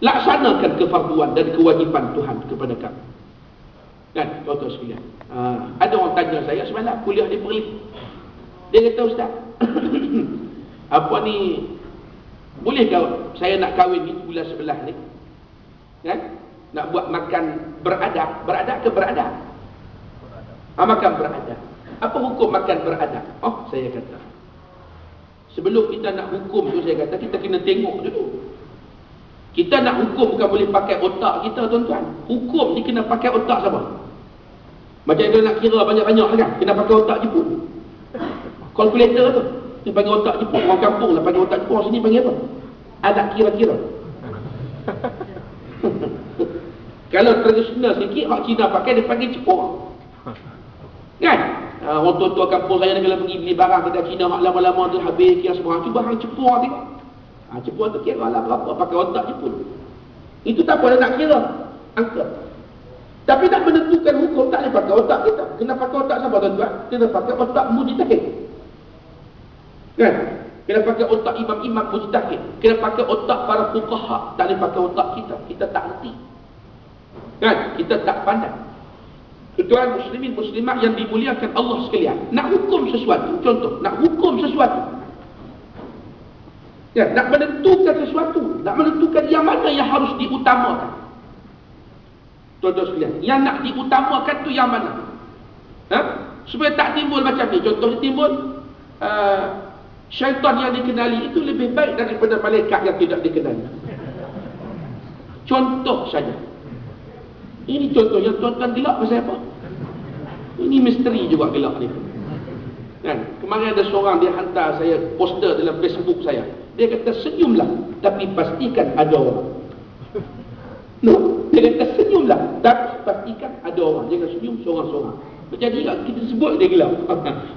Laksanakan kefarduan dan kewajipan Tuhan kepada kamu. Kan, tuan-tuan sekalian. Ada orang tanya saya semalam kuliah di Perlis. Dia kata, Ustaz, apa ni, bolehkah saya nak kahwin ni bulan 11 ni? Kan? Nak buat makan beradab. Beradab ke beradab? Makan beradab. Apa hukum makan beradab? Oh, saya kata, sebelum kita nak hukum tu, saya kata kita kena tengok dulu. Kita nak hukum bukan boleh pakai otak kita, tuan-tuan. Hukum ni kena pakai otak siapa? Macam dia nak kira banyak-banyak kan, kena pakai otak Jepun. Kalkulator tu dia panggil otak Jepun. Orang kampung lah panggil otak Jepun, orang sini panggil apa? Alat kira-kira. Kalau tradisional sikit, orang Cina pakai, dia panggil cepur. Kan? Orang tua-tua kampung saya ni kalau pergi beli barang kedai Cina, lama-lama tu habis kira semua. Cuba hang cepur tengok. Cepur tu kira lah berapa, pakai otak Jepun. Itu tak apa, dia nak kira angka. Tapi nak menentukan hukum tak boleh pakai otak kita. Kena pakai otak siapa, tuan-tuan? Kena pakai otak mujtahid. Kan? Kena pakai otak imam-imam mujtahid. Kena pakai otak para fuqaha. Tak boleh pakai otak kita. Kita tak erti. Kan? Kita tak pandai. Tuan muslimin muslimat yang dimuliakan Allah sekalian, nak hukum sesuatu, contoh, nak hukum sesuatu. Ya, nak menentukan sesuatu, nak menentukan yang mana yang harus diutamakan. Tuan-tuan sekalian, yang nak diutamakan tu yang mana? Supaya tak timbul macam ni. Contohnya timbul syaitan yang dikenali itu lebih baik daripada malaikat yang tidak dikenali. Contoh saja. Ini contoh yang tuan-tuan gelak pasal apa? Ini misteri juga gelak ni. Kan? Kemarin ada seorang dia hantar saya poster dalam Facebook saya. Dia kata senyumlah, tapi pastikan ada orang. No, dia kata senyumlah, tapi pastikan ada orang. Jangan senyum seorang-seorang. Jadi kita sebut dia gelap.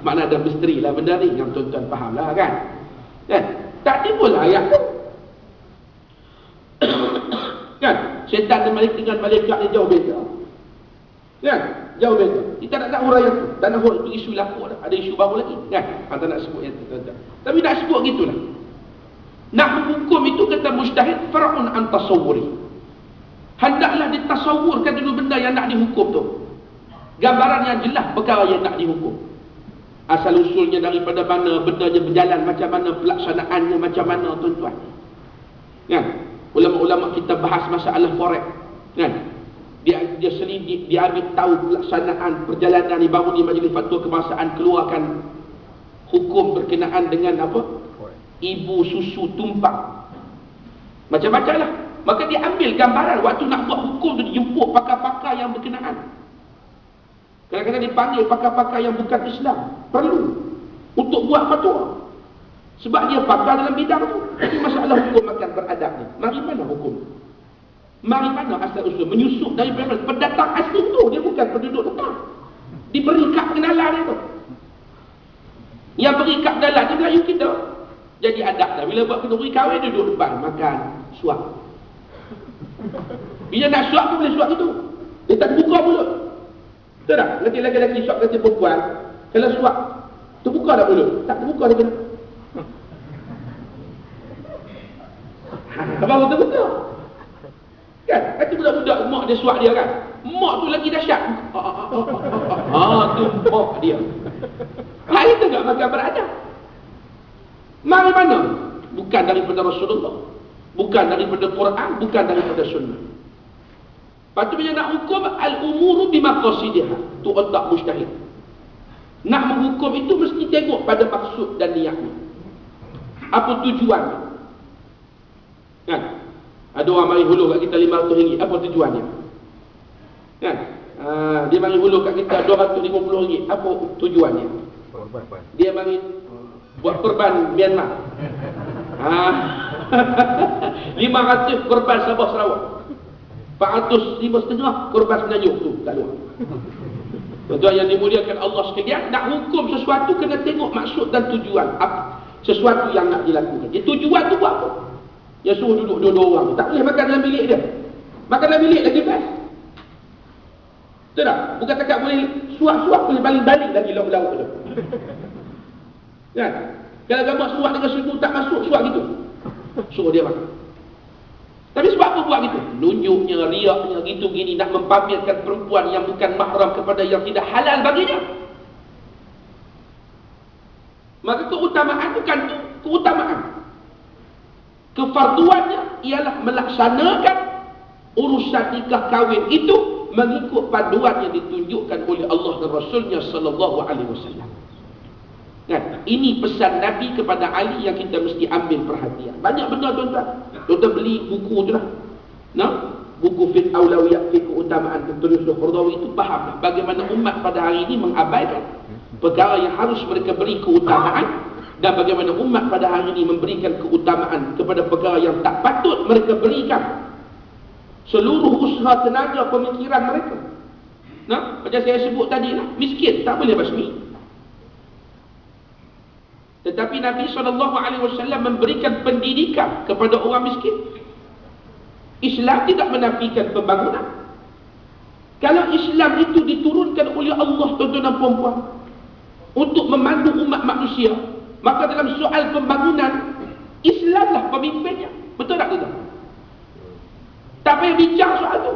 Makna ada misteri lah benda ni, yang tuan-tuan faham lah kan. Kan? Tak timbul ayat tu. Kan? Syaitan dengan malaikat ni jauh beza. Kan? Jauh beza. Kita nak huraian tu. Tak nak huraian isu lapuk dah. Ada isu baru lagi. Kan? Tak nak sebut yang tu, tuan-tuan. Tapi nak sebut gitulah. Nak menghukum itu kata mujtahid far'un an tasawwuri. Hendaklah ditasawurkan dulu benda yang nak dihukum tu. Gambaran yang jelas perkara yang nak dihukum. Asal usulnya daripada mana, bendanya berjalan macam mana, pelaksanaannya macam mana, tuan-tuan. Kan? Ulama-ulama kita bahas masalah forex. Kan? Dia selidik, dia ambil tahu pelaksanaan perjalanan ni, baru ni Majlis Fatwa Kebangsaan keluarkan hukum berkenaan dengan apa? Ibu susu tumpang. Macam-macam lah. Maka dia ambil gambaran waktu nak buat hukum tu, dijemput pakar-pakar yang berkenaan. Kadang-kadang dipanggil pakar-pakar yang bukan Islam. Perlu untuk buat fatwa. Sebab dia pakar dalam bidang tu. Ini masalah hukum makan beradab ni. Mari mana hukum? Mari mana asal usul? Menyusup dari pendatang asing tu. Dia bukan penduduk tetap. Diberi kad kenalan dia tu. Yang beri kad kenalan dia Melayu kita. Jadi adab dah. Bila buat kenduri kahwin, duduk depan makan, suap. Bila nak suap pun boleh suap itu. Dia tak buka mulut. Betul tak? Nanti lelaki-lelaki suap kata perempuan, kalau suap, terbuka tak mulut? Tak terbuka dia kena. Baru terbuka. Kan? Kata budak-budak mak dia suap dia kan? Mak tu lagi dahsyat. Tu mak dia. Itu tak makan beradab. Mari mana? Bukan daripada Rasulullah, bukan daripada Quran, bukan daripada sunnah. Lepas tu bila nak hukum, al-umuru bimaqasidiha, tu otak mujtahid. Nak menghukum itu mesti tengok pada maksud dan niatnya. Apa tujuannya? Kan? Ada orang mari hulu kat kita RM500, apa tujuannya? Kan? Dia mari hulu kat kita RM250, apa tujuannya? Dia mari buat korban Myanmar. 500 korban Sabah Sarawak. 405.5 korban Semenanjung tu tak luar. Tuan-tuan yang dimuliakan Allah sekalian, nak hukum sesuatu kena tengok maksud dan tujuan. Sesuatu yang nak dilakukan. Dia tujuan tu buat apa? Yang suruh duduk dua-dua orang. Tak boleh makan dalam bilik dia. Makan dalam bilik lagi best. Betul tak? Bukan cakap boleh suap-suap, boleh baling-baling lagi lauk-lauk tu. Kan? Kalau gambar suap dengan sudu tak masuk, suap gitu. Suruh dia makan. Tapi sebab apa buat buat gitu? Nunjuknya, riaknya, gitu gini, nak mempamerkan perempuan yang bukan mahram kepada yang tidak halal baginya. Maka keutamaan bukan itu keutamaan. Kefarduannya ialah melaksanakan urusan nikah kahwin itu mengikut panduan yang ditunjukkan oleh Allah dan Rasulnya sallallahu alaihi wasallam. Kan? Ini pesan Nabi kepada Ali yang kita mesti ambil perhatian. Banyak benda tuan-tuan. Tuan-tuan beli buku tu lah. Nah, buku fiqh aulawiyat, fiqh keutamaan Dr. Yusuf Qaradawi itu faham lah bagaimana umat pada hari ini mengabaikan perkara yang harus mereka beri keutamaan, dan bagaimana umat pada hari ini memberikan keutamaan kepada perkara yang tak patut mereka berikan seluruh usaha, tenaga, pemikiran mereka. Nah, macam saya sebut tadi lah, miskin tak boleh basmi. Tetapi Nabi SAW memberikan pendidikan kepada orang miskin. Islam tidak menafikan pembangunan. Kalau Islam itu diturunkan oleh Allah, tuan-tuan dan puan-puan, untuk memandu umat manusia, maka dalam soal pembangunan, Islamlah pemimpinnya. Betul tak tuan-tuan? Tak payah bincang soal itu.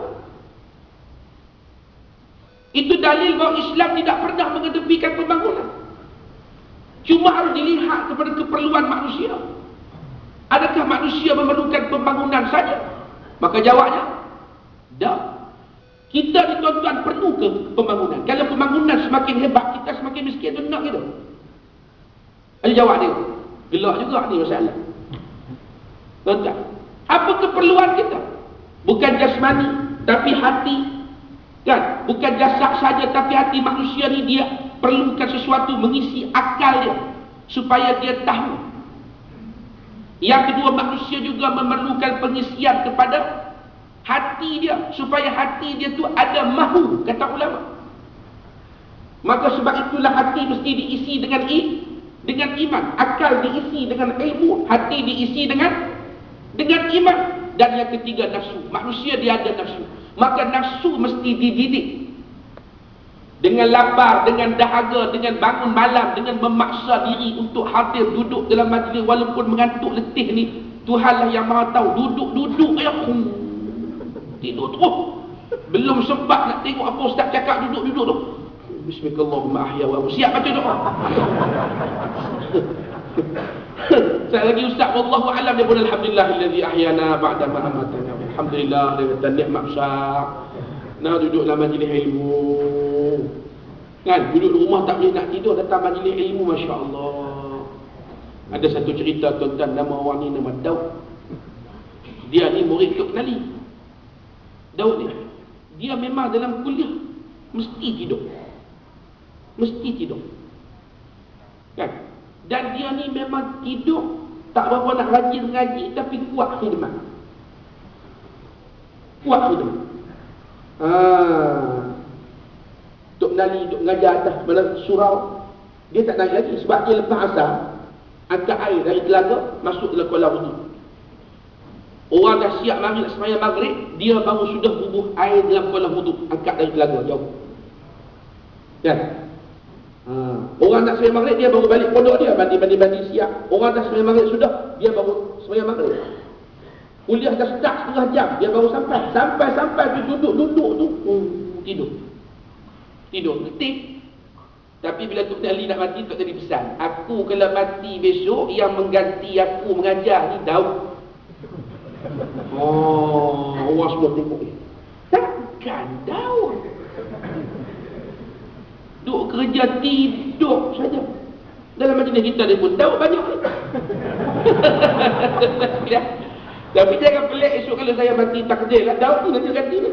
Itu dalil bahawa Islam tidak pernah mengedepankan pembangunan. Cuma harus dilihat kepada keperluan manusia. Adakah manusia memerlukan pembangunan saja? Maka jawabnya, tak. Kita ni tuan-tuan perlu ke pembangunan? Kalau pembangunan semakin hebat, kita semakin miskin, tu nak kita. Ada jawab dia. Gelak juga ni masalah. Tuan-tuan, apa keperluan kita? Bukan jasmani, tapi hati. Kan? Bukan jasad saja, tapi hati manusia ni dia perlukan sesuatu mengisi akal dia supaya dia tahu. Yang kedua, manusia juga memerlukan pengisian kepada hati dia supaya hati dia tu ada mahu, kata ulama. Maka sebab itulah hati mesti diisi dengan iman, akal diisi dengan ilmu, hati diisi dengan iman. Dan yang ketiga, nafsu. Manusia dia ada nafsu, maka nafsu mesti dididik. Dengan lapar, dengan dahaga, dengan bangun malam, dengan memaksa diri untuk hadir duduk dalam majlis walaupun mengantuk letih ni, Tuhanlah yang Maha tahu. Duduk ya, tidur terus. Belum sempat nak tengok apa ustaz cakap, duduk tu. Bismillahirrahmanirrahim. Siap baca doa. Sekali lagi ustaz, wallahu alam, dia pun alhamdulillahillazi ahyana ba'da ma amatana. Alhamdulillah, dia kata nikmat besar. Nah, duduk dalam majlis ilmu. Kan, duduk di rumah tak boleh nak tidur, datang majlis ilmu, masya-Allah. Ada satu cerita tuan-tuan, nama orang ni nama Daud. Dia ni murid Tok Nali. Daud ni, dia memang dalam kuliah mesti tidur. Kan? Dan dia ni memang tidur, tak berapa nak rajin ngaji, tapi kuat khidmat. Tok Nali duk ngajar atas mana surau, dia tak naik lagi sebab dia lepas asar angkat air dari telaga masuk dalam kolam wudu. Orang dah siap mari nak sembahyang maghrib, dia baru sudah bubuh air dalam kolam wudu, angkat dari telaga jauh. Kan? Orang nak sembahyang maghrib, dia baru balik pondok dia, mandi siap. Orang dah sembahyang maghrib sudah, dia baru sembahyang maghrib. Kuliah dah start setengah jam, dia baru sampai tu duduk tu tidur letih. Tapi bila Tok Nali nak mati, Tok Nali pesan, aku kalau mati besok, yang mengganti aku mengajar ni Daud. Orang semua tengok dia, takkan Daud duk kerja tidur saja. Dalam majlis kita dia pun Daud banyak ni. Tapi jangan pelik esok kalau saya mati takdir lah, Daud ni nanti ganti ni.